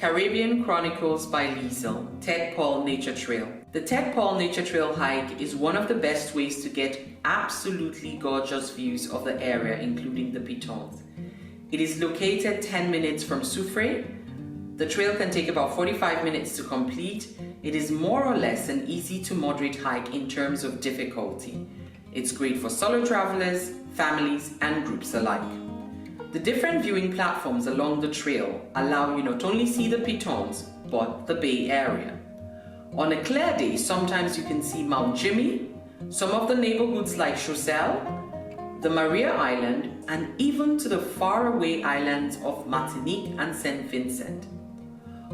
Caribbean Chronicles by Liesel, Tet Paul Nature Trail. The Tet Paul Nature Trail hike is one of the best ways to get absolutely gorgeous views of the area, including the Pitons. It is located 10 minutes from Soufriere. The trail can take about 45 minutes to complete. It is more or less an easy to moderate hike in terms of difficulty. It's great for solo travelers, families, and groups alike. The different viewing platforms along the trail allow you not only see the Pitons, but the Bay Area. On a clear day, sometimes you can see Mount Gimie, some of the neighborhoods like Choiseul, the Maria Island, and even to the faraway islands of Martinique and St Vincent.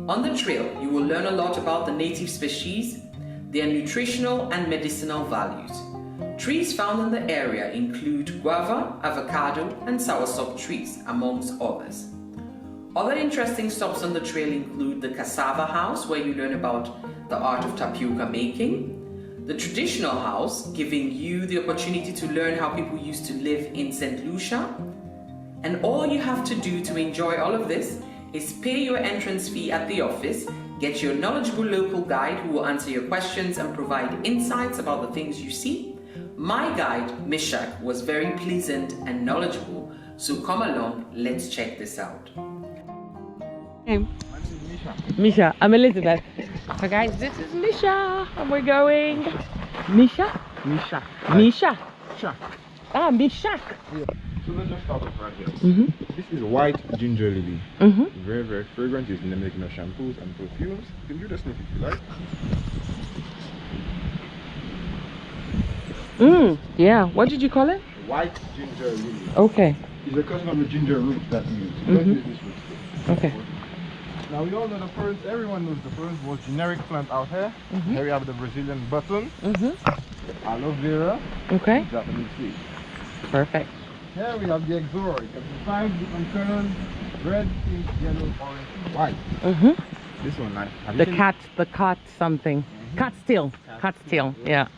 On the trail, you will learn a lot about the native species, their nutritional and medicinal values. Trees found in the area include guava, avocado, and soursop trees, amongst others. Other interesting stops on the trail include the Cassava House, where you learn about the art of tapioca making, the traditional house, giving you the opportunity to learn how people used to live in St Lucia. And all you have to do to enjoy all of this is pay your entrance fee at the office, get your knowledgeable local guide who will answer your questions and provide insights about the things you see. My guide, Mishak, was very pleasant and knowledgeable, so come along, let's check this out. Hey. Misha, I'm Elizabeth. So guys, this is Misha, and we're going... Misha? Misha. Misha? Misha. Ah, Mishak. Yeah. So let's just start off right here. This is white ginger lily. Very, very fragrant. Used in the making of shampoos and perfumes. You can do the sniff if you like. Yeah. What did you call it? White ginger lily. Okay. It's a cousin of the ginger root that we use. We don't use this root. Okay. Now we all know the ferns, everyone knows the ferns, most generic plant out here. Here we have the Brazilian button, aloe vera, Okay. and Japanese seed. Perfect. Here we have the exora. It comes in 5 different colors: red, pink, yellow, orange, and white. This one, nice. The cat something. Cat's tail. Cat's tail. Yeah.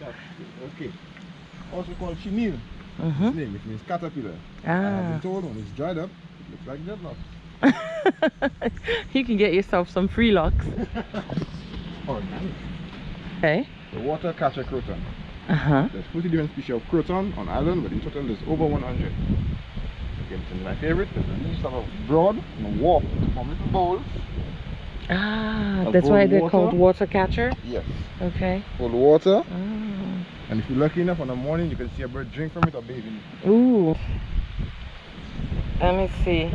Okay. Also called chenille. Its name, which means caterpillar. I have been told when it's dried up, it looks like dreadlocks. You can get yourself some free locks. Oh, nice. Okay. The water catcher croton. There's 40 different species of croton on island, but in total there's over 100. Again, this is my favorite. There's a leaf sort of broad and warped from little bowls. That's why they're called water catcher? Yes. Okay. Cold water. And if you're lucky enough on the morning, you can see a bird drink from it or bathe in it. Ooh. Let me see.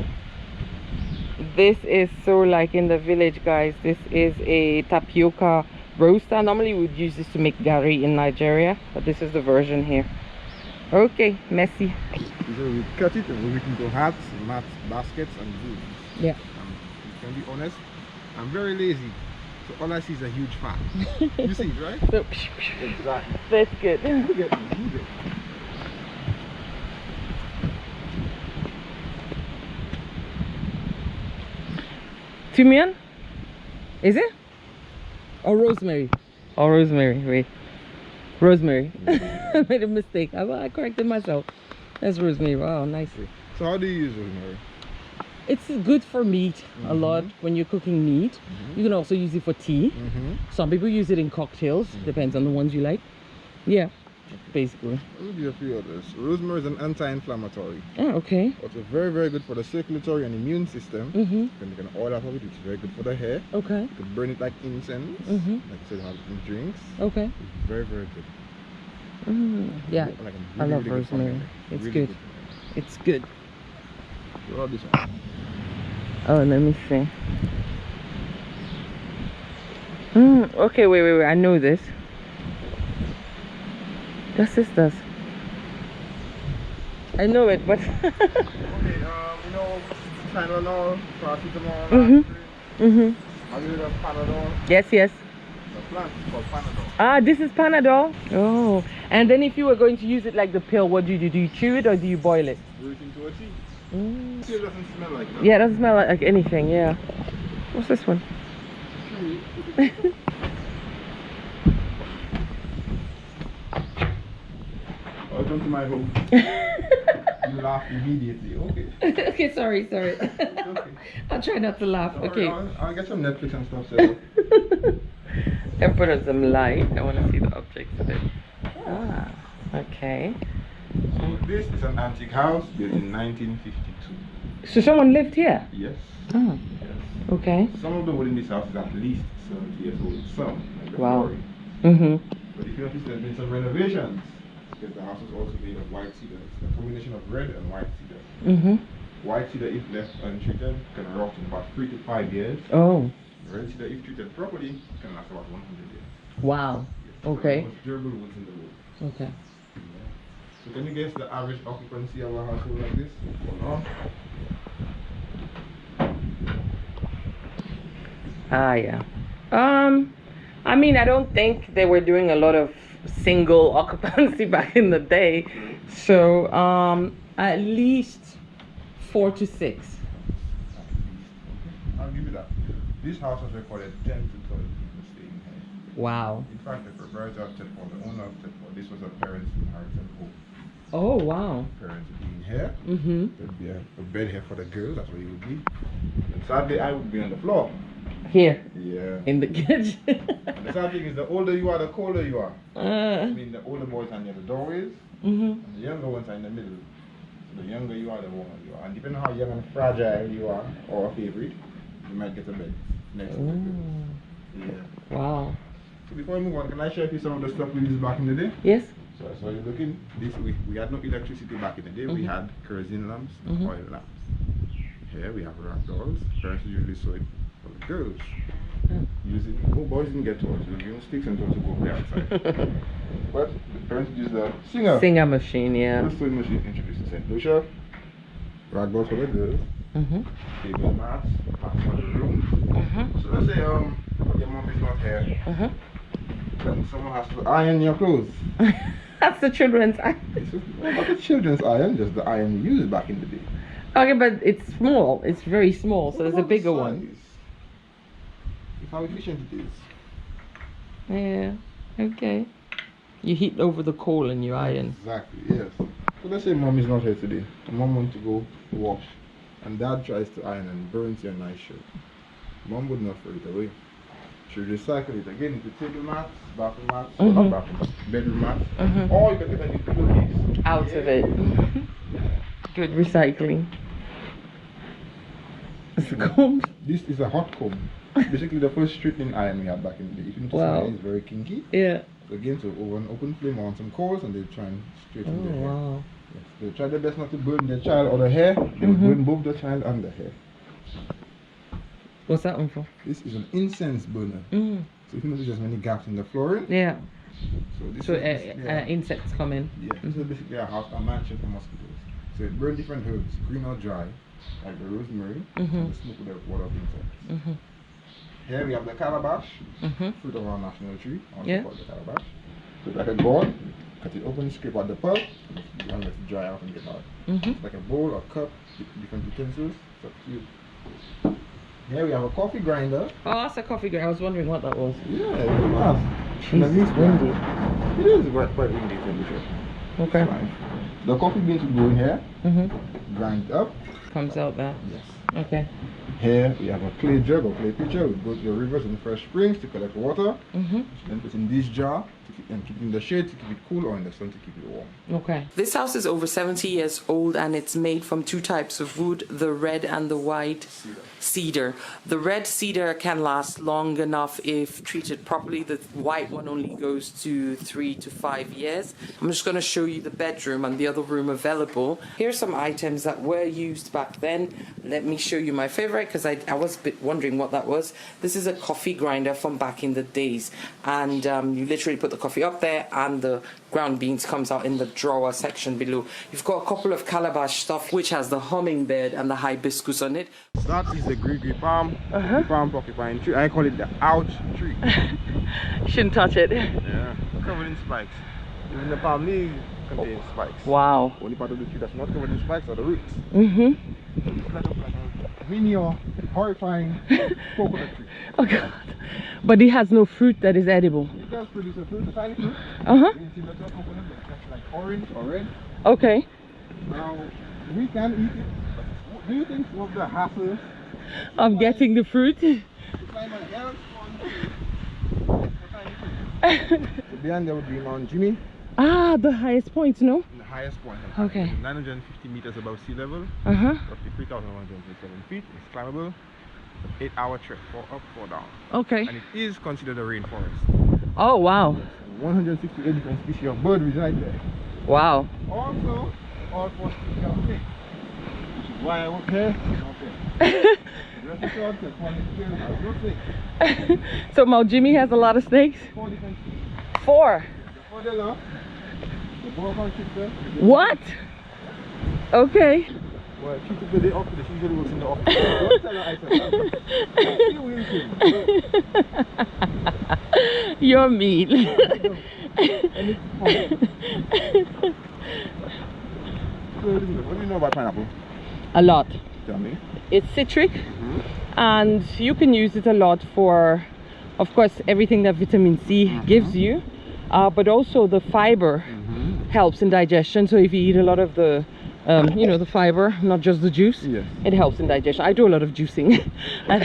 This is so like in the village, guys. This is a tapioca roaster. Normally we would use this to make gari in Nigeria, but this is the version here. Okay, messy. So we cut it and we make it into hats, mats, baskets, and boots. Yeah. To be honest, I'm very lazy, so all I see is a huge fan. You see it, right? So, Exactly. that's good. You get me, you get me. Thymian? Is it? Or rosemary? Oh, rosemary. Wait. Rosemary. I made a mistake. I corrected myself. That's rosemary. Wow, nice. So how do you use rosemary? It's good for meat a lot when you're cooking meat. You can also use it for tea. Some people use it in cocktails. Depends on the ones you like. Yeah, basically. I'll give you a few others. Rosemary is an anti-inflammatory. Oh, okay. Also very, very good for the circulatory and immune system. You can oil out of it, which is very good for the hair. Okay. You can burn it like incense. Like I said, have it in drinks. Okay. It's very, very good. Yeah, Like I love really rosemary. It's really good. It's good. What about this one? Oh, let me see. Okay, wait. I know this. That's this. I know it, but... Okay, you know, Tylenol, paracetamol, Have you heard of Panadol? Yes. The plant is called Panadol. Ah, this is Panadol. Oh, and then if you were going to use it like the pill, what do you do? Do you chew it or do you boil it? Brew it into a tea. It doesn't smell like that. Yeah, it doesn't smell like anything, yeah. What's this one? Welcome to my home. you laugh immediately. Okay. Okay, sorry. Okay. I'll try not to laugh. Don't Okay. worry, I'll get some Netflix and stuff set up. And put on some light. I want to see the objects of it. Ah, okay. So this is an antique house built in 1952. So someone lived here? Yes. Oh, Yes. okay. Some of the wood in this house is at least 70 years old. Some. Like the Wow. flooring. Mm-hmm. But if you notice, there's been some renovations. Because the house is also made of white cedar. It's a combination of red and white cedar. Mm-hmm. White cedar, if left untreated, can rot in about 3 to 5 years. Oh, Red cedar, if treated properly, can last about 100 years. wow. Yes. Okay. The most durable woods in the world. Okay. Yeah. So can you guess the average occupancy of a household like this? Hold on. Ah, yeah. I mean, I don't think they were doing a lot of single occupancy back in the day. So, at least 4 to 6. I'll give you that. This house was recorded 10 to 12 people staying here. Wow. In fact, the proprietor of Tet Paul, the owner of Tet Paul, this was a parent's inheritance home. Oh, wow. Parents being here, Mm-hmm. there'd be a bed here for the girls, that's where you would be. And sadly, I would be on the floor. Here, Yeah. in the kitchen. And the sad thing is, the older you are, the colder you are. I uh, mean, the older boys are near the doorways, mm-hmm. and the younger ones are in the middle. So the younger you are, the warmer you are. And depending on how young and fragile you are, or a favorite, you might get a bed next to the girls. Yeah. Wow. So before we move on, can I share with you some of the stuff we used back in the day? Yes? So as you're looking, we had no electricity back in the day. We had kerosene lamps and oil lamps. Here we have rag dolls. Parents usually sew it for the girls. Using boys didn't get toys. They were given sticks and toys to go play outside. But the parents used the Singer machine, yeah. the sewing machine introduced in St Lucia. Rag dolls for the girls. Mm-hmm. Table mats for the room. Mm-hmm. So let's say your mom is not here. Mm-hmm. Then someone has to iron your clothes. That's the children's eye. Not the children's iron, just the iron we used back in the day. Okay, but it's small. It's very small, so there's a bigger one. It's how efficient it is. Yeah. Okay. You heat over the coal and you iron. Exactly, yes. So let's say mom is not here today. And mom wants to go wash. And dad tries to iron and burns your nice shirt. Mom would not throw it away. She would recycle it again into table mats, bathroom mats, or not bathroom mats, bedroom mats. Or you can even use pillowcase. Out of it. Good recycling. It's a comb. This is a hot comb. Basically the first straightening iron we had back in the day. If you notice, Wow. the iron is very kinky. Yeah. So again, so over an open flame on some coals and they try and straighten their hair. Wow. Yes. They try their best not to burn their child or the hair. They will burn both the child and the hair. What's that one for? This is an incense burner. Mm. So if you notice there's many gaps in the flooring. Yeah. So this So is insects come in. yeah, this is basically a house, a mansion for mosquitoes. So it burns different herbs, green or dry, like the rosemary, and the smoke with the water of insects. Here we have the calabash, fruit of our national tree, also Yeah. called the calabash. So it's like a gourd, cut it open, scrape out the pulp, and let it dry out and get out. It's like a bowl or cup with different utensils. So cute. Here we have a coffee grinder. Oh, that's a coffee grinder. I was wondering what that was. Yeah, it's nice. Jesus, windy. It is quite windy temperature. Okay. Fine. The coffee beans will go in here, grind up. Comes out there. Yes. Okay. Here we have a clay jug or clay pitcher. We go to the rivers and fresh springs to collect water. Then put in this jar to keep it in the shade to keep it cool or in the sun to keep it warm. Okay. This house is over 70 years old and it's made from 2 types of wood, the red and the white cedar. The red cedar can last long enough if treated properly. The white one only goes to 3 to 5 years. I'm just going to show you the bedroom and the other room available. Here's some items that were used back then. Let me show you my favorite because I was a bit wondering what that was. This is a coffee grinder from back in the days, and you literally put the coffee up there and the ground beans comes out in the drawer section below. You've got a couple of calabash stuff which has the hummingbird and the hibiscus on it. That is the green palm, palm porcupine tree. I call it the ouch tree. Shouldn't touch it. Yeah, covered in spikes. Even the palm leaves contain spikes. Wow. Only part of the tree that's not covered in spikes are the roots. Mm-hmm. It's like a mini or horrifying coconut tree. Oh God. But it has no fruit that is edible. It does produce a fruit, a tiny fruit. Uh-huh. You can see that's not coconut, but it's like orange or red. Okay. Now, We can eat it. But do you think some of the hassle of getting the fruit? to climb a hill so behind there would be Mount Gimie. Ah, the highest point, no? The highest point. Okay. 950 meters above sea level. Uh-huh. Roughly 3,127 feet. It's climbable. 8-hour trek, 4 up, 4 down. Okay. And it is considered a rainforest. Oh, wow. 168 different species of bird reside there. Wow. Also, all 4 species of snakes. Which is why I work here. Okay. The rest of the world, has no snakes. So Mount Gimie has a lot of snakes? 4 different species. 4. The further along, the boa constrictor. What? Okay. Well, she took the day off because she usually works in the office. Don't tell her I said that. You're mean. And it's fun. So, what do you know about pineapple? A lot. Tell me. It's citric, and you can use it a lot for, of course, everything that vitamin C gives you, but also the fiber helps in digestion. So if you eat a lot of the you know, the fiber, not just the juice, it helps in digestion. I do a lot of juicing. I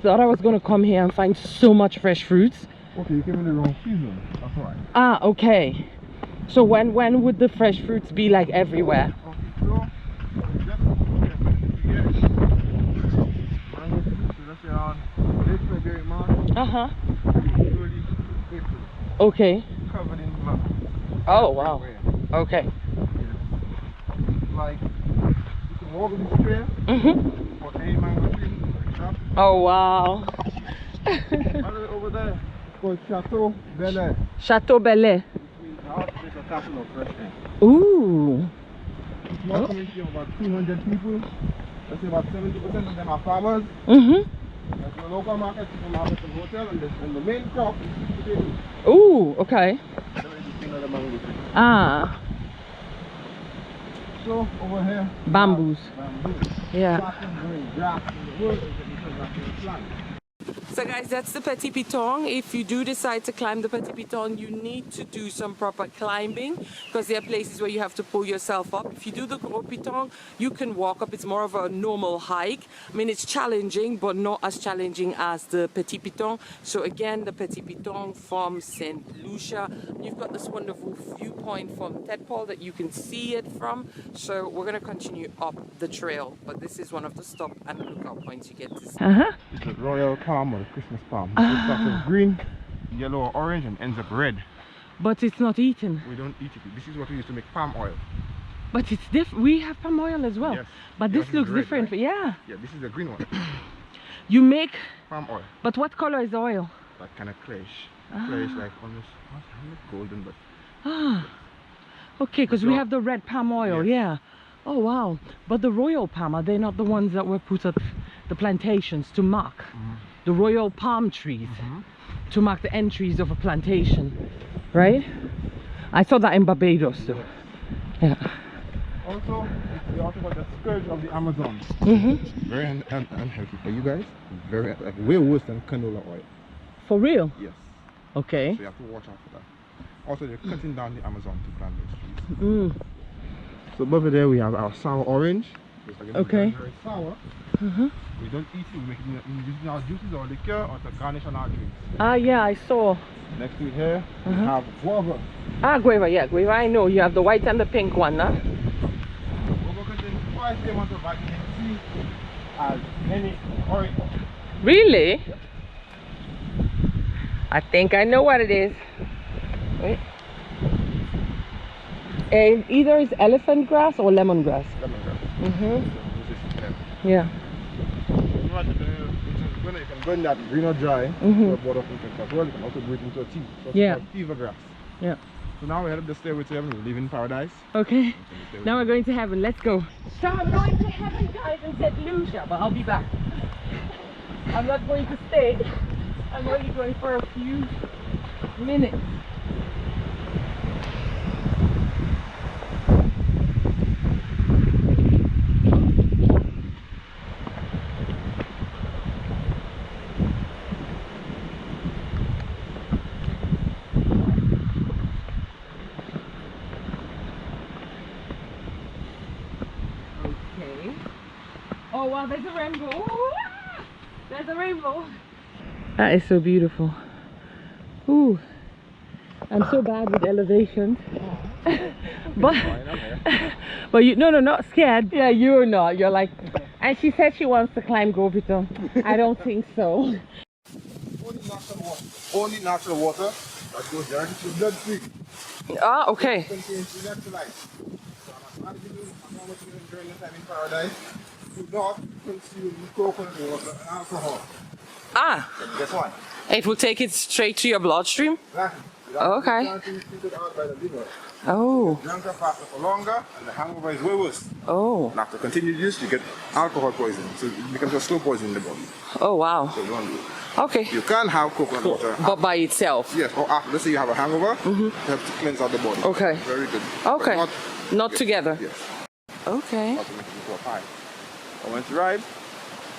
thought I was going to come here and find so much fresh fruits. Okay, you came in the wrong season. That's alright. Ah, okay. So when would the fresh fruits be like everywhere? Okay, so let's say around late February, March. Uh-huh. Early April. Okay. Covered in mud. Oh, wow. Okay. Like, you can walk on this trail or any mango tree. Oh, wow. Over there, it's called Chateau Bel. Chateau Bel. There's a castle of fresh air. Ooh. Small community of about 200 people. Let's say about 70% of them are farmers. There's a local market, supermarket, and hotel, and the main crop is potatoes. Ooh, okay. Ah. So over here, bamboos. Bamboo. Yeah. Grass in the woods is a natural plant. So guys, that's the Petit Piton. If you do decide to climb the Petit Piton, you need to do some proper climbing because there are places where you have to pull yourself up. If you do the Gros Piton, you can walk up. It's more of a normal hike. I mean, it's challenging, but not as challenging as the Petit Piton. So again, the Petit Piton from St Lucia. You've got this wonderful viewpoint from Tet Paul that you can see it from. So we're going to continue up the trail, but this is one of the stop and lookout points you get to see. It's a royal palm or a Christmas palm. It starts with green, yellow or orange and ends up red. But it's not eaten. We don't eat it. This is what we use to make palm oil. But it's different. We have palm oil as well. Yes. But Yours this is looks red, different. right? Yeah. Yeah, this is the green one. You make Palm oil. But what color is the oil? That kind of clayish. Clayish, like almost not golden, but Ah. Okay, because we have the red palm oil. Yes. Yeah. Oh wow. But the royal palm, are they not the ones that were put at the plantations to mark? The royal palm trees to mark the entries of a plantation, right? I saw that in Barbados too. Yeah. also we also got the scourge of the Amazon. Very unhealthy for you guys. Very like way worse than canola oil. For real? Yes. Okay. So you have to watch out for that. Also, they're cutting down the Amazon to plant those trees. So above there we have our sour orange. Okay. Very sour. We don't eat it, we make it using our juices or liquor or to garnish on our drinks. Ah yeah, I saw. Next to it here, we have guava. Ah, guava, yeah, guava, I know. You have the white and the pink one, huh? Guava contains twice the amount of vitamin C as any orange. Really? I think I know what it is. Wait. And either it's elephant grass or lemongrass. Lemongrass. Yeah. You can burn that green or dry for a board of insects as well. You can also brew it into a tea. So it's called fever grass. Yeah. So now we head up the stairway to heaven. We live in paradise. Okay. Now we're going to heaven. Let's go. So I'm going to heaven, guys, in St Lucia, but I'll be back. I'm not going to stay. I'm only going for a few minutes. Oh wow, there's a rainbow. There's a rainbow. That is so beautiful. Ooh, I'm so bad with elevation. but you no, not scared. Yeah, you're not. You're like, and she said she wants to climb Gros Pitons. I don't think so. Only natural water that goes directly to the bloodstream. Ah, okay. Contains electrolytes. So I'm not giving you during the time in paradise. Do not consume coconut water and alcohol. Ah. And guess what? It will take it straight to your bloodstream? Exactly. Okay. Out by the liver. Oh. Drunk are faster for longer, and the hangover is way worse. Oh. And after continued use, you get alcohol poisoning. So it becomes a slow poison in the body. Oh, wow. So you don't do it. Okay. You can have coconut water. But by itself? Yes, or after, let's say you have a hangover, it helps to cleanse out the body. Okay. Very good. Okay. Not yes, together? Yes. Okay. Not to make it into a pie. And when it's ripe,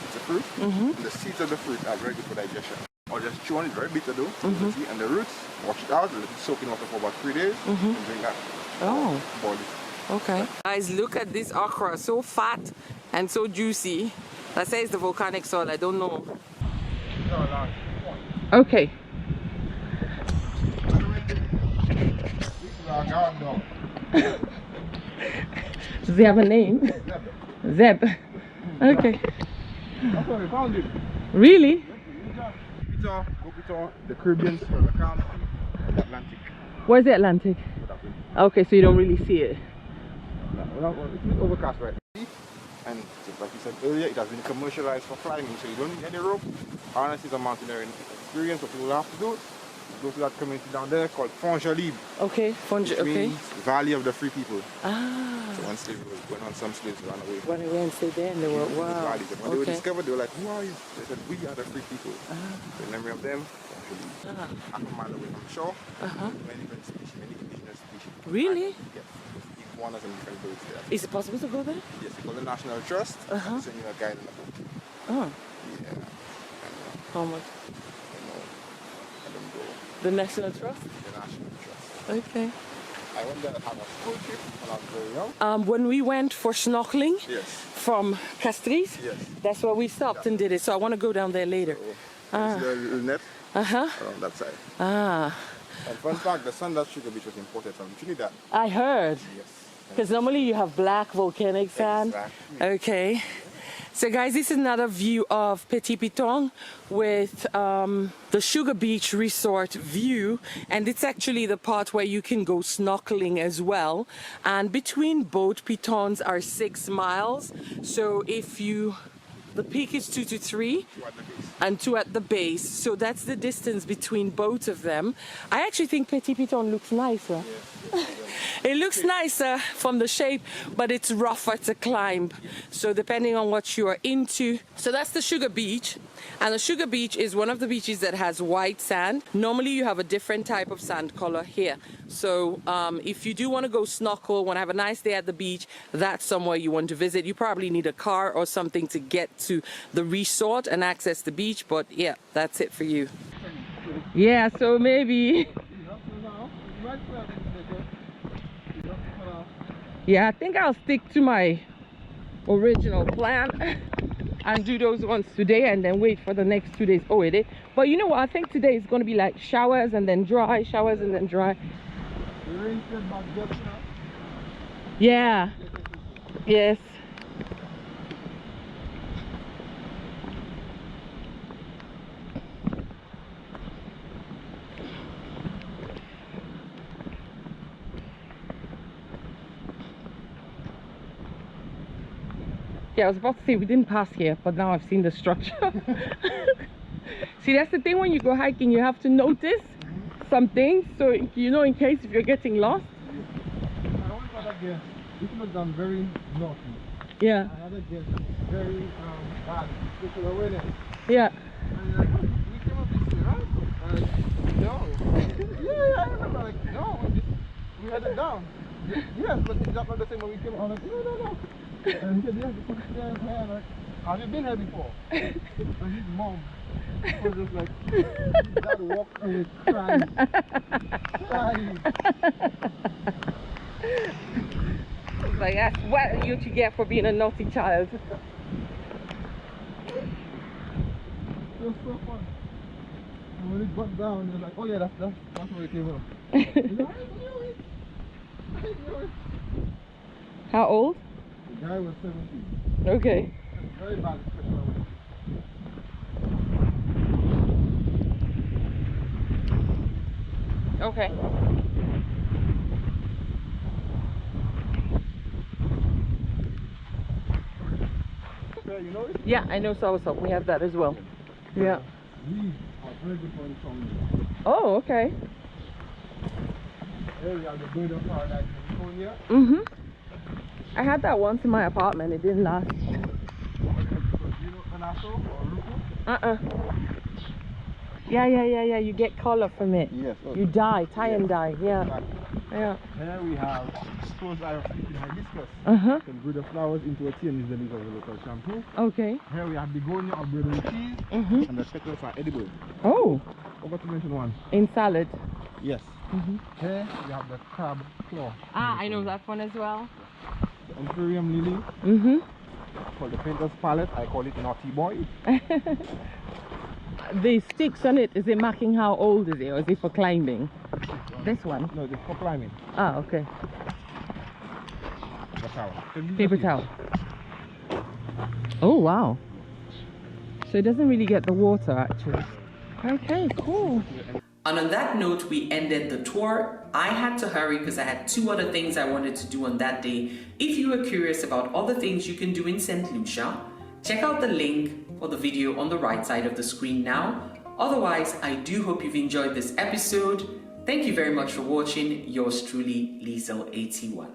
it's a fruit. And the seeds of the fruit are very good for digestion. Or just chew on it, very bitter though. And the roots, wash it out, let it soak in water for about 3 days, and drink that. Oh. Boil it. Okay. Guys, look at this okra, so fat and so juicy. That says the volcanic soil, I don't know. Okay. Does he have a name? Zeb. Okay. That's where we found it. Really? The Caribbean, the Calm, the Atlantic. Where's the Atlantic? Okay, so you don't really see it. No, it's overcast right now. And just like you said earlier, it has been commercialized for climbing, so you don't need any rope. Harness is a mountaineering experience. What people have to do, go to that community down there called Gens Libre. Okay, which means Valley of the Free People. Ah. So once slavery went on, some slaves ran away. When we went stayed there and they were, wow. Valley. When they were discovered, they were like, who are you? They said, we are the free people. So in memory of them, half a mile away from the shore, many different species, many indigenous species. Really? Yes. Iguanas and different birds there. Is it possible to go there? Yes, it's called the National Trust. Send you a guide in the boat. Oh. Yeah. How much? I don't go. The National Trust? The National Trust. Okay. I went there to have a school trip when I was very young. When we went for snorkeling from Castries, that's where we stopped and did it. So I want to go down there later. It's a little net around that side. And fun fact, the Sandals Sugar Beach was imported from Trinidad. I heard. Yes. Because normally you have black volcanic sand. Exactly. Okay. So guys, this is another view of Petit Pitons with the Sugar Beach Resort view, and it's actually the part where you can go snorkeling as well. And between both Pitons are 6 miles. So if you, the peak is 2 to 3 and 2 at the base. So that's the distance between both of them. I actually think Petit Pitons looks nicer. It looks nicer from the shape, but it's rougher to climb. So depending on what you are into. So that's the Sugar Beach. And the Sugar Beach is one of the beaches that has white sand. Normally you have a different type of sand color here. So if you do want to go snorkel, want to have a nice day at the beach, that's somewhere you want to visit. You probably need a car or something to get to the resort and access the beach. But yeah, that's it for you. Yeah, so maybe... Yeah, I think I'll stick to my original plan and do those ones today and then wait for the next 2 days. Oh, it is. But you know what? I think today is going to be like showers and then dry, showers and then dry. Yeah. Yes. Yeah, I was about to say we didn't pass here, but now I've seen the structure. See, that's the thing when you go hiking, you have to notice some things, so you know in case if you're getting lost. I went for that guess. This was very naughty. Yeah. I had a guess very bad. Spiritual awareness. Yeah. And like, oh, we came up this way, right? And no. Yeah, I remember like, no, we had it down. Yes, but it's not the same when we came on. Like, no. And he said, yes, the police there. Like, have you been here before? And his mom was just like, dad walked away crying. Like, that's what you to get for being a naughty child. was so fun. And when it got down, you're like, oh yeah, that's where it came from. I knew it. I knew it. How old? The guy was 17. Okay. Very bad special. Okay. Yeah, you know it? Yeah, I know soursop. We have that as well. Yeah. These are very good for insomnia. Oh, okay. Here we have the bird of paradise California. Mhm. I had that once in my apartment. It didn't last. Do you know anaso or ruku? Yeah. You get color from it. Yes. You die, tie and die. Yeah. Exactly. Yeah. Here we have closed eye of sleeping hibiscus. Can brew the flowers into a tea and use them as a local shampoo. Okay. Here we have begonia or bread and cheese, and the petals are edible. Oh, Forgot to mention one. in salad. Yes. Here we have the crab claw. Ah, I know that one as well. The Empyrean lily. For the painter's palette, I call it Naughty Boy. The sticks on it, is it marking how old is it, or is it for climbing? This one? No, it's for climbing. Ah, okay. The towel. Paper towel. Oh, wow. So it doesn't really get the water, actually. Okay, cool. And on that note, we ended the tour. I had to hurry because I had 2 other things I wanted to do on that day. If you are curious about other things you can do in St Lucia, check out the link for the video on the right side of the screen now. Otherwise, I do hope you've enjoyed this episode. Thank you very much for watching. Yours truly, Liesel81.